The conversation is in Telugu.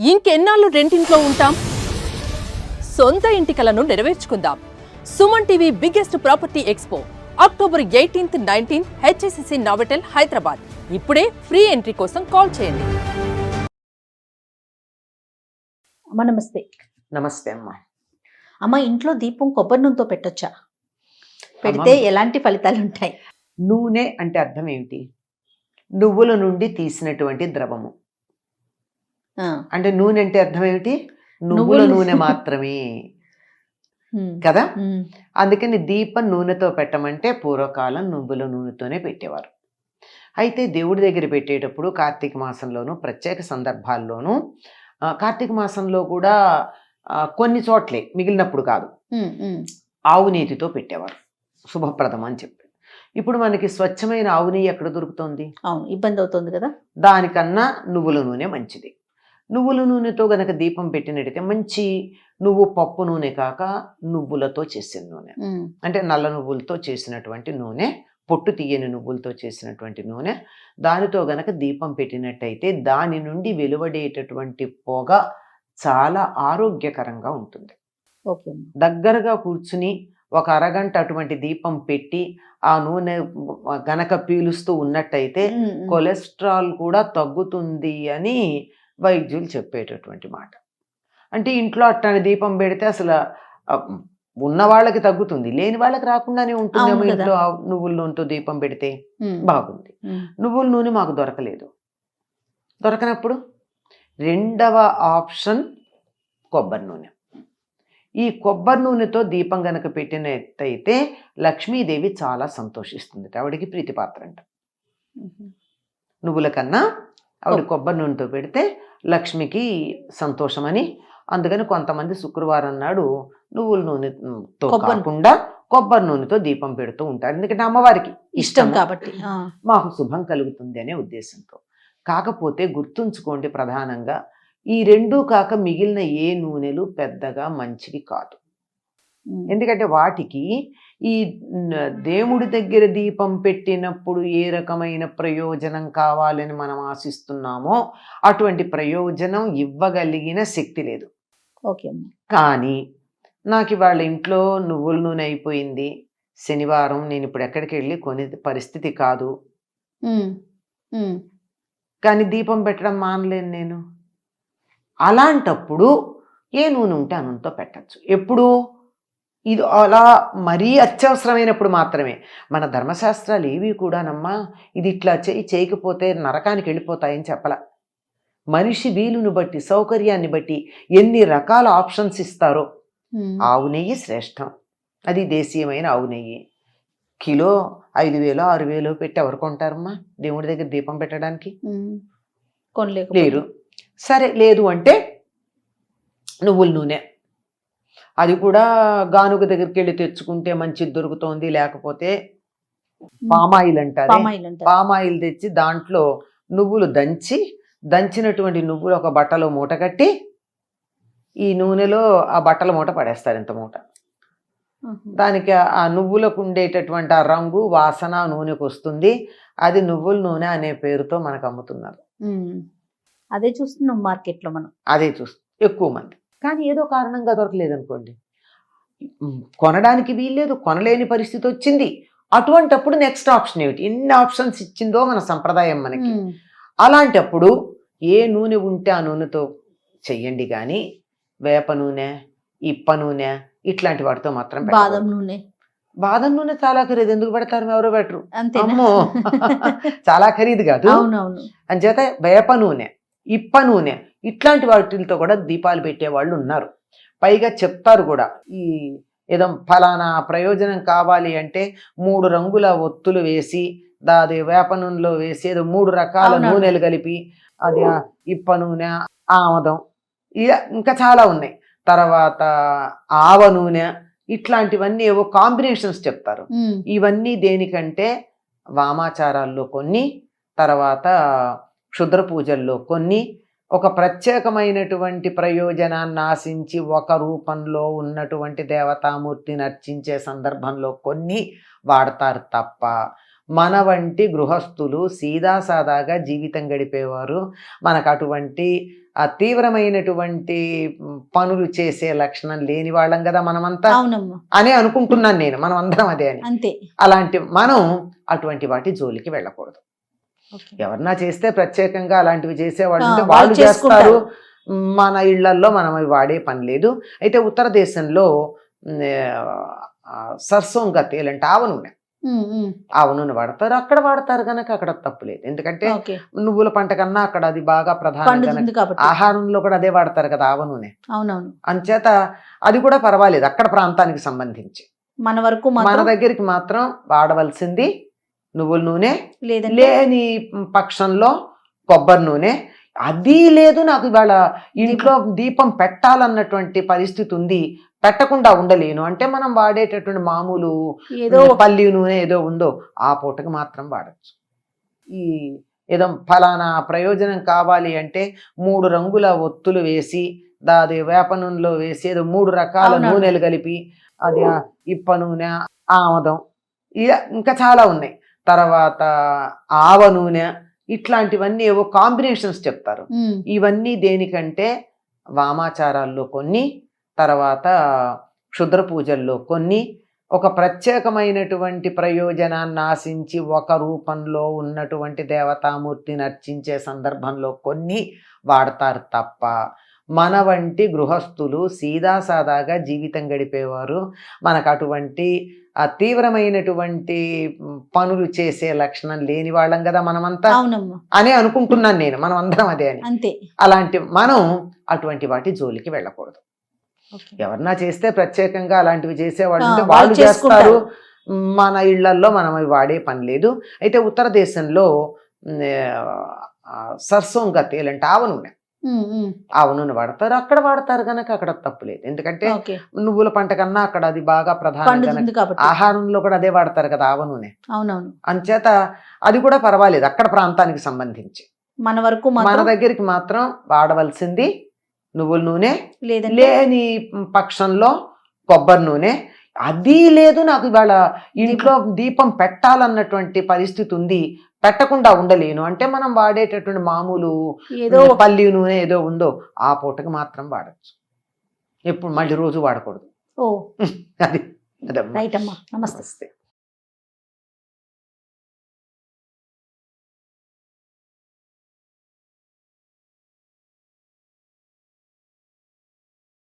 ఇంకెన్నాళ్ళు రెంటింట్లో ఉంటాం? సొంత ఇంటి కలను నెరవేర్చుకుందాం. Suman TV biggest property expo October 18th, 19th HSCC Novotel Hyderabad. ఇప్పుడే ఫ్రీ ఎంట్రీ కోసం కాల్ చేయండి. అమ్మ నమస్తే. నమస్తే అమ్మా. అమ్మ, ఇంట్లో దీపం కొబ్బరి నూనెతో పెట్టొచ్చా? పెడితే ఎలాంటి ఫలితాలు ఉంటాయి? నూనె అంటే అర్థం ఏమిటి? నువ్వుల నుండి తీసినటువంటి ద్రవము. అంటే నూనె అంటే అర్థం ఏమిటి? నువ్వుల నూనె మాత్రమే కదా. అందుకని దీపం నూనెతో పెట్టమంటే పూర్వకాలం నువ్వుల నూనెతోనే పెట్టేవారు. అయితే దేవుడి దగ్గర పెట్టేటప్పుడు కార్తీక మాసంలోనూ ప్రత్యేక సందర్భాల్లోనూ, కార్తీక మాసంలో కూడా కొన్ని చోట్లే, మిగిలినప్పుడు కాదు, ఆవు నీతితో పెట్టేవారు, శుభప్రదం అని చెప్పి. ఇప్పుడు మనకి స్వచ్ఛమైన ఆవు నెయ్యి ఎక్కడ దొరుకుతుంది? అవును, ఇబ్బంది అవుతుంది కదా. దానికన్నా నువ్వుల నూనె మంచిది. నువ్వుల నూనెతో గనక దీపం పెట్టినట్టయితే మంచి నువ్వు పప్పు నూనె కాక నువ్వులతో చేసిన నూనె, అంటే నల్ల నువ్వులతో చేసినటువంటి నూనె, పొట్టు తీయని నువ్వులతో చేసినటువంటి నూనె, దానితో గనక దీపం పెట్టినట్టయితే దాని నుండి వెలువడేటటువంటి పొగ చాలా ఆరోగ్యకరంగా ఉంటుంది. దగ్గరగా కూర్చుని ఒక అరగంట అటువంటి దీపం పెట్టి ఆ నూనె గనక పీలుస్తూ ఉన్నట్టయితే కొలెస్ట్రాల్ కూడా తగ్గుతుంది అని వైద్యులు చెప్పేటటువంటి మాట. అంటే ఇంట్లో అట్లాంటి దీపం పెడితే అసలు ఉన్న వాళ్ళకి తగ్గుతుంది, లేని వాళ్ళకి రాకుండానే ఉంటుందేమో. ఇంట్లో నువ్వుల నూనెతో దీపం పెడితే బాగుంది. నువ్వుల నూనె మాకు దొరకలేదు. దొరకనప్పుడు రెండవ ఆప్షన్ కొబ్బరి నూనె. ఈ కొబ్బరి నూనెతో దీపం గనక పెట్టినట్టయితే లక్ష్మీదేవి చాలా సంతోషిస్తుంది. ఆవిడికి ప్రీతిపాత్ర అంట. నువ్వుల కన్నా ఆవిడ కొబ్బరి నూనెతో పెడితే లక్ష్మికి సంతోషమని, అందుకని కొంతమంది శుక్రవారం నాడు నువ్వుల నూనెతో కాకుండా కొబ్బరి నూనెతో దీపం పెడుతూ ఉంటారు. ఎందుకంటే అమ్మవారికి ఇష్టం కాబట్టి, మాకు శుభం కలుగుతుంది అనే ఉద్దేశంతో. కాకపోతే గుర్తుంచుకోండి, ప్రధానంగా ఈ రెండూ కాక మిగిలిన ఏ నూనెలు పెద్దగా మంచివి కాదు. ఎందుకంటే వాటికి ఈ దేవుడి దగ్గర దీపం పెట్టినప్పుడు ఏ రకమైన ప్రయోజనం కావాలని మనం ఆశిస్తున్నామో అటువంటి ప్రయోజనం ఇవ్వగలిగిన శక్తి లేదు. కానీ నాకు ఇవాళ ఇంట్లో నువ్వుల నూనె అయిపోయింది, శనివారం నేను ఇప్పుడు ఎక్కడికి వెళ్ళి కొనే పరిస్థితి కాదు, కానీ దీపం పెట్టడం మానలేను నేను. అలాంటప్పుడు ఏ నూనె ఉంటే ఆ నూనెతో పెట్టచ్చు. ఎప్పుడు? ఇది అలా మరీ అత్యవసరమైనప్పుడు మాత్రమే. మన ధర్మశాస్త్రాలు ఏవి కూడానమ్మా ఇది ఇట్లా చేయకపోతే నరకానికి వెళ్ళిపోతాయని చెప్పలా. మనిషి వీలుని బట్టి, సౌకర్యాన్ని బట్టి ఎన్ని రకాల ఆప్షన్స్ ఇస్తారో. ఆవు నెయ్యి శ్రేష్టం, అది దేశీయమైన ఆవు నెయ్యి. కిలో 5,000 6,000 పెట్టి ఎవరు కొంటారమ్మా దేవుడి దగ్గర దీపం పెట్టడానికి? లేరు. సరే, లేదు అంటే నువ్వుల నూనె, అది కూడా గానుగ దగ్గరికి వెళ్ళి తెచ్చుకుంటే మంచిది దొరుకుతోంది. లేకపోతే పామాయిల్ అంటారు, పామాయిల్ తెచ్చి దాంట్లో నువ్వులు దంచినటువంటి నువ్వులు ఒక బట్టలో మూట కట్టి ఈ నూనెలో ఆ బట్టల మూట పడేస్తారు. ఇంత మూట. దానికి ఆ నువ్వులకు ఉండేటటువంటి ఆ రంగు, వాసన నూనెకు వస్తుంది. అది నువ్వుల నూనె అనే పేరుతో మనకు అమ్ముతున్నారు. అదే చూస్తున్నాం మార్కెట్లో మనం. అదే చూస్తున్నాం ఎక్కువ మంది. కానీ ఏదో కారణంగా దొరకలేదు అనుకోండి, కొనడానికి వీల్లేదు, కొనలేని పరిస్థితి వచ్చింది. అటువంటప్పుడు నెక్స్ట్ ఆప్షన్ ఏమిటి? ఎన్ని ఆప్షన్స్ ఇచ్చిందో మన సంప్రదాయం మనకి. అలాంటప్పుడు ఏ నూనె ఉంటే ఆ నూనెతో చెయ్యండి. కానీ వేప నూనె, ఇప్ప నూనె ఇట్లాంటి వాటితో మాత్రం బాదం నూనె చాలా ఖరీదు. ఎందుకు పెడతారు? ఎవరో పెట్టరు. అమ్మో, చాలా ఖరీదు కాదు. అంచేత వేప నూనె, ఇప్ప నూనె ఇట్లాంటి వాటితో కూడా దీపాలు పెట్టేవాళ్ళు ఉన్నారు. పైగా చెప్తారు కూడా, ఈ ఏదో ఫలానా ప్రయోజనం కావాలి అంటే 3 రంగుల ఒత్తులు వేసి దాది వేప నూనెలో వేసి ఏదో 3 రకాల నూనెలు కలిపి, అది ఇప్ప నూనె, ఆమదం, ఇంకా చాలా ఉన్నాయి. తర్వాత ఆవ నూనె, ఇట్లాంటివన్నీ ఏవో కాంబినేషన్స్ చెప్తారు. ఇవన్నీ దేనికంటే వామాచారాల్లో కొన్ని, తర్వాత క్షుద్ర పూజల్లో కొన్ని, ఒక ప్రత్యేకమైనటువంటి ప్రయోజనాన్ని ఆశించి ఒక రూపంలో ఉన్నటువంటి దేవతామూర్తిని అర్చించే సందర్భంలో కొన్ని వాడతారు తప్ప మన వంటి గృహస్థులు సీదాసాదాగా జీవితం గడిపేవారు మనకు అటువంటి తీవ్రమైనటువంటి పనులు చేసే లక్షణం లేని వాళ్ళం కదా మనమంతా అవునమ్మా, అనే అనుకుంటున్నాను నేను, మనం అందరం అదే అని. అంతే. అలాంటి మనం అటువంటి వాటి జోలికి వెళ్ళకూడదు. ఓకే. ఎవరన్నా చేస్తే ప్రత్యేకంగా అలాంటివి చేసేవాళ్ళు ఉంటే వాళ్ళు వాళ్ళు చేస్తారు, చేసుకుంటారు. మన ఇళ్లల్లో మనం అవి వాడే పని లేదు. అయితే ఉత్తర దేశంలో సర్సోంగ తేల్ అంటే ఆవ నూనె, ఆవ నూనె వాడతారు. అక్కడ వాడతారు కనుక అక్కడ తప్పు లేదు. ఎందుకంటే ఓకే. నువ్వుల పంట కన్నా అక్కడ అది బాగా ప్రధానం పండుతుంది కనుక కాబట్టి. ఆహారంలో కూడా అదే వాడతారు కదా ఆవ నూనె. అవునవును. అంచేత అది కూడా పర్వాలేదు అక్కడ ప్రాంతానికి సంబంధించి. మన వరకు మన మాత్రం దగ్గరికి మాత్రం వాడవలసింది నువ్వుల నూనె, లేదంటే లేని పక్షంలో కొబ్బరి నూనె. అది లేదు నాకు ఇవాళ ఇంట్లో దీపం పెట్టాలన్నటువంటి పరిస్థితి ఉంది, పెట్టకుండా ఉండలేను అంటే మనం వాడేటటువంటి మామూలు ఏదో పల్లి నూనె ఏదో ఉందో ఆ పూటకి మాత్రం వాడచ్చు. ఈ ఏదో ఫలానా ప్రయోజనం కావాలి అంటే 3 రంగుల ఒత్తులు వేసి దాది వేప నూనెలో వేసి ఏదో 3 రకాల అవునవును. నూనెలు కలిపి అది ఇప్ప నూనె, ఆమదం, ఇంకా చాలా ఉన్నాయి, తర్వాత ఆవ నూనె, ఇట్లాంటివన్నీ ఏవో కాంబినేషన్స్ చెప్తారు. ఇవన్నీ దేనికంటే వామాచారాల్లో కొన్ని, తర్వాత క్షుద్ర పూజల్లో కొన్ని, ఒక ప్రత్యేకమైనటువంటి ప్రయోజనాన్ని ఆశించి ఒక రూపంలో ఉన్నటువంటి దేవతామూర్తిని అర్చించే సందర్భంలో కొన్ని వాడతారు తప్ప మన వంటి గృహస్థులు సీదాసాదాగా జీవితం గడిపేవారు మనకు అటువంటి తీవ్రమైనటువంటి పనులు చేసే లక్షణం లేని వాళ్ళం కదా మనమంతా అవునమ్మా, అనే అనుకుంటున్నాను నేను, మనం అందరం అదే అని. అంతే. అలాంటి మనం అటువంటి వాటి జోలికి వెళ్ళకూడదు. ఓకే. ఎవరన్నా చేస్తే ప్రత్యేకంగా అలాంటివి చేసేవాళ్ళు ఉంటే వాళ్ళు వాళ్ళు చేస్తారు, చేసుకుంటారు. మన ఇళ్లల్లో మనం అవి వాడే పని లేదు. అయితే ఉత్తర దేశంలో సర్సోంగ తేల్ అంటే ఆవ నూనె, ఆవ నూనె వాడతారు. అక్కడ వాడతారు కనుక అక్కడ తప్పు లేదు. ఎందుకంటే ఓకే. నువ్వుల పంట కన్నా అక్కడ అది బాగా ప్రధానం కనుక పండుతుంది కాబట్టి. ఆహారంలో కూడా అదే వాడతారు కదా ఆవ నూనె. అవునవును. అంచేత అది కూడా పర్వాలేదు అక్కడ ప్రాంతానికి సంబంధించి. మన వరకు మన మాత్రం దగ్గరికి మాత్రం వాడవలసింది నువ్వుల నూనె, లేదంటే లేని పక్షంలో కొబ్బరి నూనె. అది లేదు నాకు ఇవాళ ఇంట్లో దీపం పెట్టాలన్నటువంటి పరిస్థితి ఉంది, పెట్టకుండా ఉండలేను అంటే మనం వాడేటటువంటి మామూలు ఏదో పల్లి నూనె ఏదో ఉందో ఆ పూటకి మాత్రం వాడచ్చు, ఎప్పుడు మళ్ళీ రోజు వాడకూడదు. ఓ అది అదమ్మా. రైట్ అమ్మా, నమస్తే. నమస్తే.